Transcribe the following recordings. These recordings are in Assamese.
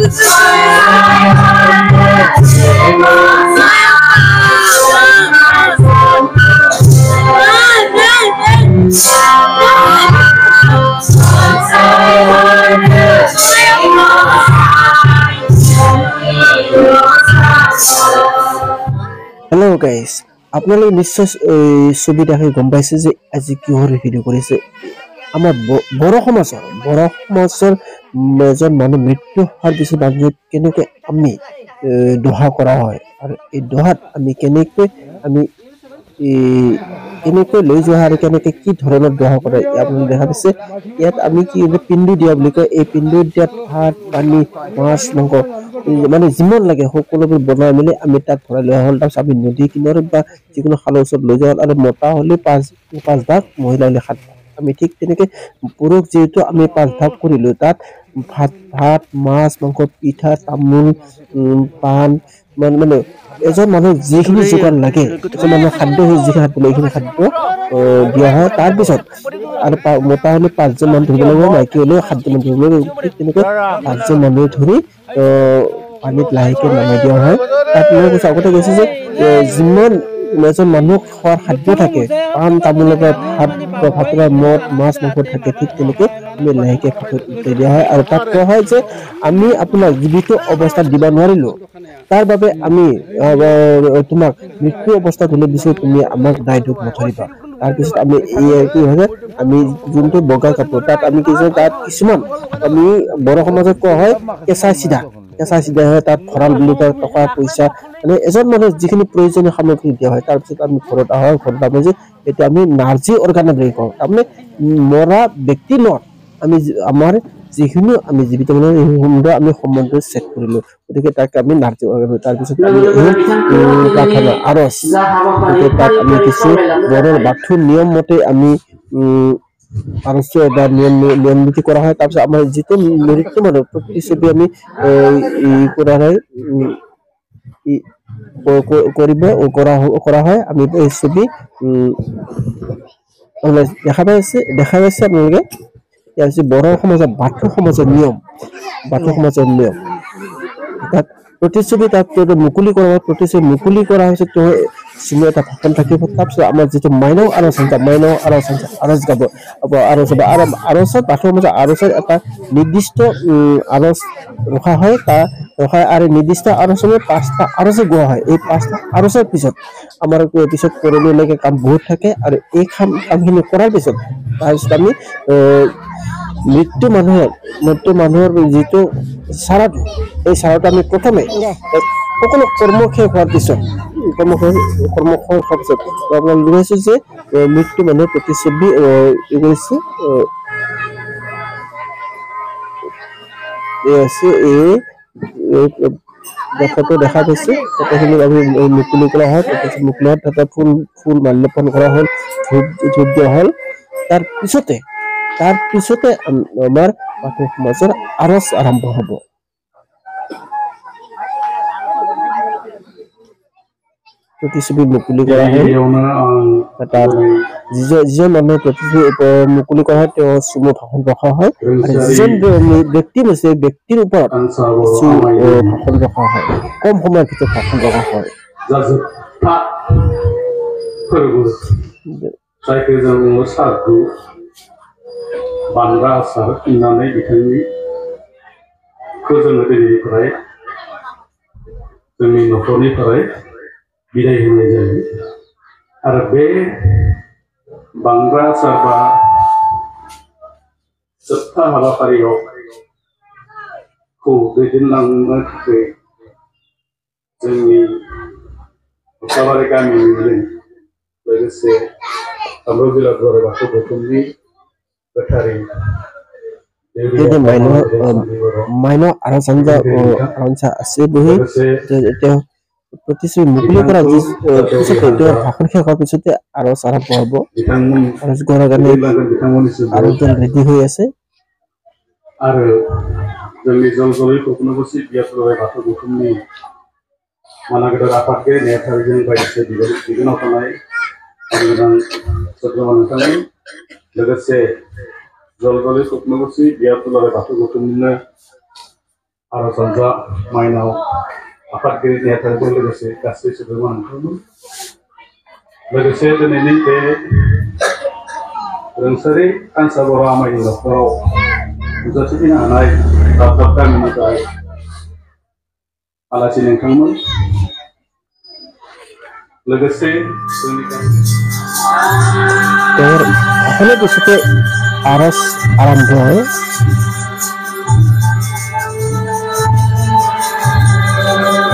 Hello guys, আপোনালোকে নিশ্চয় ছবি দেখি গম পাইছে যে আজি কিহৰ ভিডিঅ' কৰিছে আমাৰ বড়ো সমাজৰ এজন মানুহ মৃত্যু হোৱাৰ পিছত আমি কেনেকৈ আমি দোহা কৰা হয় আৰু এই দোহাত আমি কেনেকৈ লৈ যোৱা আৰু কেনেকৈ কি ধৰণৰ দোহা কৰে আপোনালোকে দেখা পাইছে ইয়াত আমি কি পিণ্ডু দিয়া বুলি কয় এই পিণ্ডু দিয়াত ভাত পানী মাছ মাংস মানে যিমান লাগে সকলোবোৰ বনাই মেলি আমি তাত ভৰাই লৈ হ'ল তাৰপিছত আমি নদী কিনাৰত বা যিকোনো খালৰ ওচৰত লৈ যাওঁ আৰু মতা হ'লে পাঁচ ভাগ মহিলা হ'লে 7 ভাগ আমি ঠিক তেনেকৈ পুৰুষ যিহেতু আমি 5 ভাগ কৰিলোঁ তাত ভাত মাছ মাংস পিঠা তামোল পাণ মানে এজন মানুহ যিখিনি যোগাৰ লাগে এজন মানুহৰ খাদ্য যিখিনি খাদ্য এইখিনি খাদ্য দিয়া হয় তাৰপিছত আৰু মতা হ'লে 5জন মানুহ ধৰিব লাগিব মাইকী হ'লে 7জন মানুহ ধৰিব লাগিব ঠিক তেনেকৈ 5জন মানুহ ধৰি পানীত লাহেকৈ নমাই দিয়া হয় তাত মই কৈছোঁ আগতে কৈছোঁ যে যিমান এজন মানুহ খোৱাৰ খাদ্য থাকে পাণ তামোলৰ পৰা ভাতৰ মদ মাছ মাংস থাকে ঠিক তেনেকৈ আমি লাহেকৈ ভাতত উঠাই দিয়া হয় আৰু তাত কোৱা হয় যে আমি আপোনাক জীৱিত অৱস্থাত দিব নোৱাৰিলোঁ তাৰ বাবে আমি তোমাক মৃত্যু অৱস্থাত হ'লে দিছোঁ তুমি আমাক দায় দোষ নধৰিবা তাৰপিছত আমি কি হয় আমি যোনটো বগা কাপোৰ তাত আমি কিছুমান আমি বড়ো সমাজত কোৱা হয় কেঁচা চিধা হয় তাত ভঁৰাল বুলি কয় টকা পইচা মানে এজন মানুহৰ যিখিনি প্ৰয়োজনীয় সামগ্ৰী দিয়া হয় তাৰপিছত আমি ঘৰত আমি যে এতিয়া আমি নাৰ্জী অৰ্গানা বুলি কওঁ তাৰমানে মৰা ব্যক্তি নহয় আমি আমাৰ যিখিনি আমি জীৱিত মানুহ আমি সম্বন্ধ চেক কৰিলোঁ গতিকে তাক আমি নাৰ্জী অৰ্গানা তাৰপিছত আমি প্ৰাৰ্থনা আৰজ গতিকে তাত আমি কিছু বড়োৰ বাথৌ নিয়ম মতে আমি আৰজ বা নিয়ম নীতি কৰা হয় তাৰপিছত আমাৰ যিটো মৃত্যু মানুহ প্ৰতিচ্ছবি আমি কৰা হয় কৰা হয় আমি এই ছবি দেখা পাইছে আপোনালোকে ইয়াৰ পিছত বড়ো সমাজৰ বাথৌ সমাজৰ নিয়ম তাত প্ৰতিচ্ছবি তাত মুকলি কৰা হয় প্ৰতিচ্ছবি মুকলি কৰা হৈছে তো চিনে এটা ভাষণ থাকিব তাৰপিছত আমাৰ যিটো মাইনাও আৰজ গাব আৰজত বাথৌ সমাজৰ আৰজত এটা নিৰ্দিষ্ট আৰজ ৰখা হয় আৰু নিৰ্দিষ্ট আৰজলৈ 5টা আৰজ গোৱা হয় এই 5টা আৰজৰ পিছত আমাৰ পিছত কৰিবলগীয়া কাম বহুত থাকে আৰু এই কামখিনি কৰাৰ পিছত তাৰপিছত আমি মৃত্যু মানুহৰ যিটো চাৰাটো এই চাৰাটো আমি প্ৰথমে সকলো কৰ্ম শেষ হোৱাৰ পিছত আপোনাক বুজাইছোঁ যে মৃত্যু মানুহৰ প্ৰতিচ্ছবি ফটো দেখা পাইছে ফটোখিনি আমি মুকলি কৰা হয় মুকলি হোৱাৰ তাতে ফুল মাল্যৰ্পণ কৰা হ'ল ধূপ দিয়া হ'ল তাৰ পিছতে আমাৰ বাথৌ সমাজৰ আৰজ আৰম্ভ হ'ব প্ৰতিচ্ছবি মুকলি কৰা হয় তাত যিজন মানুহে প্ৰতিচ্ছবি মুকলি কৰা হয় তেওঁ চুমু ভাষণ ৰখা হয় আৰু যিজন ব্যক্তি আছে ব্যক্তিৰ ওপৰত কিছু ভাষণ ৰখা হয় কম সময়ৰ ভিতৰত ভাষণ ৰখা হয় बान्दा आसार होननानै बिथांनिखौ जोङो दिनैनिफ्राय जोंनि न'खरनिफ्राय बिदाय होनाय जायो आरो बे बांग्रा आसार बा जोबथा हाबाफारियाव दैदेनलांनो थाखाय जोंनि कख्लाबारि गामिनिजों लोगोसे कामरुप जिल्ला दुलाराय बाथौ गौथुमनि মাইনো আৰঞ্চা আছে বহি তেওঁ প্ৰতিচ্ছবি মুকলি কৰা পিছতে তেওঁৰ ভাষণ শেষ হোৱাৰ পিছতে আৰজ আৰম্ভ হ'ব আৰজ কৰাৰ কাৰণে আৰজন ৰেডি হৈ আছে আৰু जोंनि जलजलि कख्लाबारि बियापुर बाथौ गौथुमनि मानागेदेर आफादगिरि नेहाथारिजों बायदिसिना बिबानाव थानाय गोनां सोद्रोमा नोंथांमोन लोगोसे जलजलि कख्लाबारि बियापुर बाथौ गौथुमनिनो आरो सनजा माइनाव आफादगिरि नेहाथारिजों लोगोसे गासै सोद्रोमाफोरनो लोगोसे दिनैनि बे रोंसारि कान्सा बर' आमायनि न'खराव नुजाथिफैनो हानाय दाब दाब गामिनिफ्राय आलासि नोंथांमोन लोगोसे जोंनि আসলে পিছতে আরস আরম্ভ হয়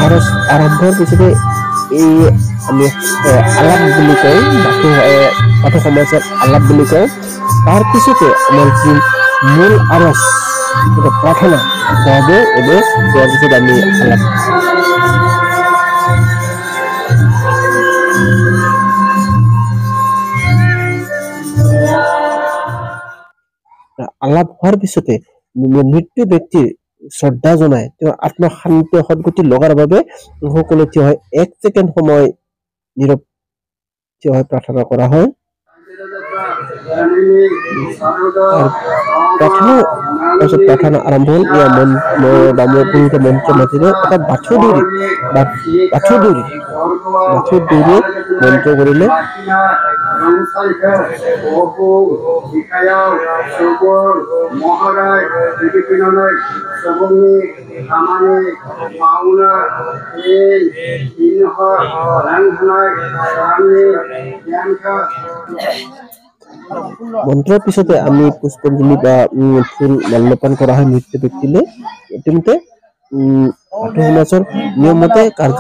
আরস আৰম্ভৰ পিছতে এই আমি আলাপ বুলি কওঁ বাথৌ সমাজত আলাপ বুলি কওঁ তাৰ পিছতে আমাৰ যি মূল আৰস প্ৰাৰ্থনা গাব এবং তাৰ পিছত আমি আলাপ আলাপ হোৱাৰ পিছতে মৃত্যু ব্যক্তিৰ শ্ৰদ্ধা জনাই তেওঁ আত্মশান্ত সদ্গতি লগাৰ বাবে সকলো থিয় হয় 1 ছেকেণ্ড সময় নীৰৱ থিয় হৈ প্ৰাৰ্থনা কৰা হয় প্ৰাৰ্থনা আৰম্ভ হ'ল ইয়াৰ পুৰোহিতে মন্ত্ৰ মাতিলে এটা বাথৌ দৌৰি মন্ত্ৰ কৰিলে মন্ত্ৰৰ পিছতে আমি পুষ্পাঞ্জলি বা ফুল মাল্যপান কৰা হয় মৃত্যু ব্যক্তিলে ইতিমধ্যে বাথৌ সমাজৰ নিয়মতে কাৰ্য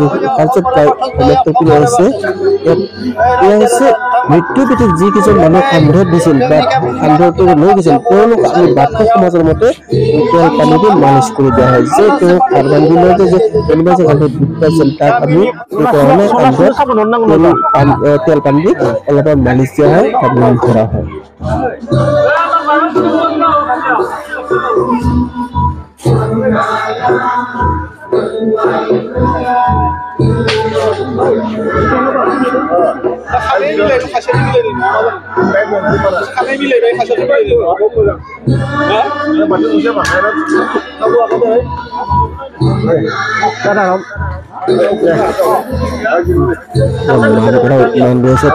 প্ৰায় সমাপ্ত কৰি আহিছে মৃত্যু ব্যক্তিক যিকেইজন মানুহ কান্ধত দিছিল বা কান্ধত লৈ গৈছিল তেওঁলোক আমি বাথৌ সমাজৰ মতে তেল পানী দি মালিচ কৰি দিয়া হয় যে তেওঁ হাৰ বান্ধি লয় যে কোনোবাই যে কান্ধত দুখ পাইছিল তাক আমি তেল পানী দি অলপমান মালিচ দিয়া হয় তাক নাম ধৰা হয়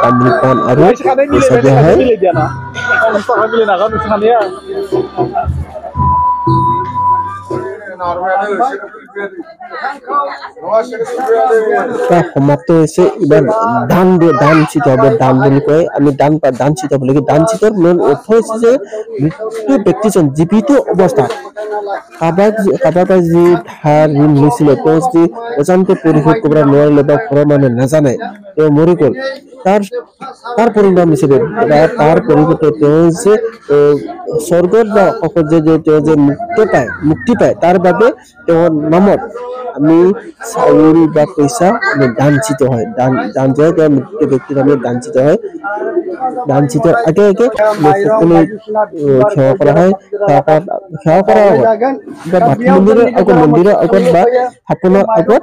তামোল পাণ আৰু পইচা দিয়া হয় সমাপ্ত হৈছে এবার দান চিতা হবে দান বুলি কয় আমি দান চিতাব লাগে দান চিতাৰ মূল অৰ্থ হৈছে যে মৃত্যু ব্যক্তিজন জীৱিত অৱস্থাত কাৰোবাৰ যি ধাৰ ঋণ লৈছিলে তেওঁ যদি অজান্তে পৰিশোধ কৰিব নোৱাৰিলে বা ঘৰৰ মানুহে নাজানে তেওঁ মৰি গ'ল তাৰ পৰিণাম হিচাপে তাৰ পৰিৱৰ্তে তেওঁ যে স্বৰ্গত বা তেওঁ যে মুক্তি পায় তাৰ বাবে তেওঁৰ নামত আমি চাউল বা পইচা দান চিত হয় দান যায় তেওঁ মৃত্যু ব্যক্তিৰ নামে দান চিত হয় দান চিতৰ আগে সকলো সেৱা কৰা হয় সেৱা কৰাৰ আগত বাথৌ মন্দিৰৰ আগত বা থাপনাৰ আগত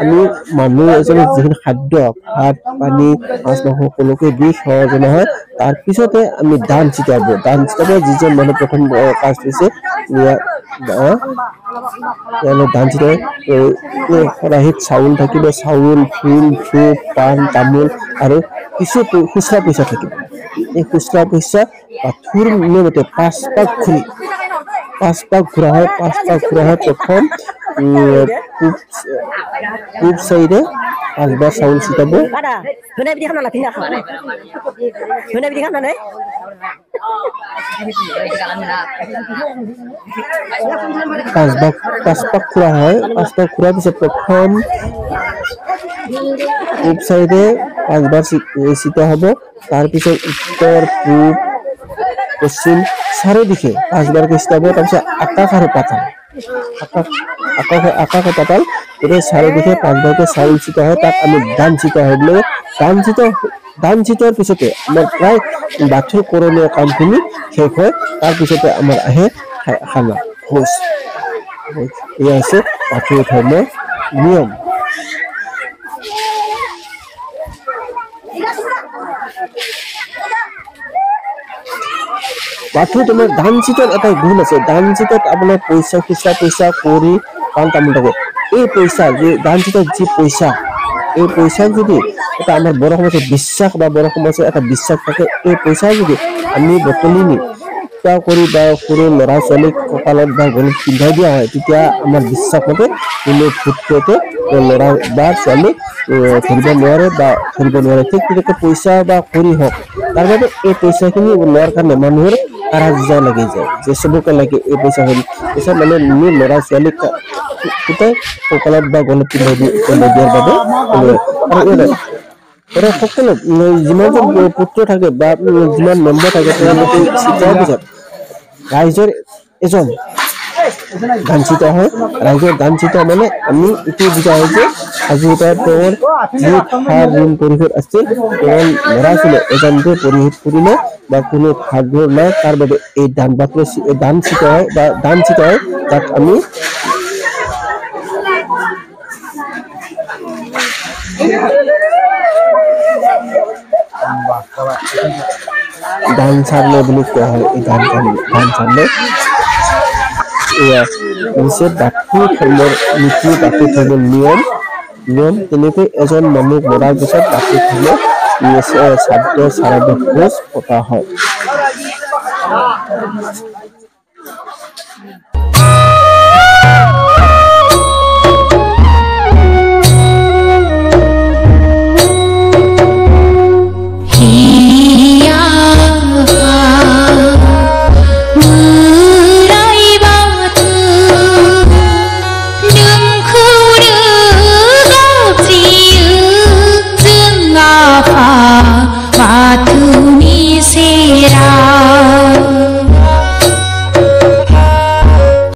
আমি মানুহ এজনৰ যিখিনি খাদ্য ভাত পানী মাছ মাংস সকলোকে দি সেৱা জনা হয় তাৰ পিছতে আমি দান চিতাব যিজন মানুহ প্ৰথম কাজ লৈছে দান চিতাই খৰাহিত চাউল থাকিব চাউল ফুল ধূপ পাণ তামোল আৰু কিছু খুচৰা পইচা থাকিব এই খুচৰা পইচা বাথৌৰ নিয়মতে 5 পাক ঘূৰা হয় প্ৰথম পূব চাইডে 5 বাৰ চাউল চিতাব পাঁচ পাক ঘূৰা হয় 5 পাক ঘূৰাৰ পিছত প্ৰথম পূব চাইডে 5 বাৰ চিতা হ'ব তাৰপিছত উত্তৰ পূব পশ্চিম চাৰিদিশে 5 বাৰকৈ চিতাব তাৰপিছত আকাশ আৰু পাতাল গোটেই চাৰিদিশে 5 বাৰকৈ চাউল চিতা হয় তাক আমি দান চিতা হয় বুলি দান চিতাৰ পিছতে আমাৰ প্ৰায় বাথৌৰ কৰণীয় কামখিনি শেষ হয় তাৰ পিছতে আমাৰ আহে খানা ভোজ এয়া হৈছে বাথৌ ধৰ্মৰ নিয়ম বাথু তোমাৰ ধান চিটত এটা গুণ আছে ধান চিটত আপোনাৰ পইচা খুচৰা পইচা কৰি কাম তামোল থাকে এই পইচা যে ধান চিটত যি পইচা এই পইচা যদি এটা আমাৰ বড় সমাজৰ বিশ্বাস বা বড় সমাজৰ এটা বিশ্বাস থাকে এই পইচা যদি আমি বটলি নি কৰি বা সৰু ল'ৰা ছোৱালীক কঁকালত বা গলত পিন্ধাই দিয়া হয় তেতিয়া আমাৰ বিশ্বাস মতে কোনো ভূত ল'ৰা বা ছোৱালী ধৰিব নোৱাৰে বা ধৰিব নোৱাৰে ঠিক তেনেকৈ পইচা বা কৰি হওক তাৰ বাবে এই পইচাখিনি লোৱাৰ কাৰণে মানুহৰ কাৰা যোজা লাগি যায় যে চবকে লাগে এই পইচাখিনি পিছত মানে মোৰ ল'ৰা ছোৱালীক কঁকালত বা গলত পিন্ধাই দিয়াৰ বাবে আৰু সকলো যিমানজন পুত্ৰ থাকে বা যিমান মেম্বাৰ থাকে তেওঁলোকে চিকাৰ পিছত ৰাইজৰ এজন গান চিতা হয় ৰাইজৰ গান চিতা মানে আমি এইটো বুজা হয় যে আজিৰ পৰা তেওঁৰ যি ধাৰ ঋণ পৰিশোধ আছিল তেওঁৰ ল'ৰা ছোৱালীয়ে এজনকে পৰিশোধ কৰিলে বা কোনো ভাগৰ নাই তাৰ বাবে এই দান বাকলে দান চিতা হয় বা দান চিতা হয় তাক আমি ধান চালে বুলি কোৱা হয় এই ধান চালে এয়া হৈছে বাথু ধৰ্মৰ নীতি বাথু ধৰ্মৰ নিয়ম তেনেকৈ এজন মানুহ মৰাৰ পিছত বাথু ধৰ্মৰ শ্ৰাদ্ধ ভোজ পতা হয়।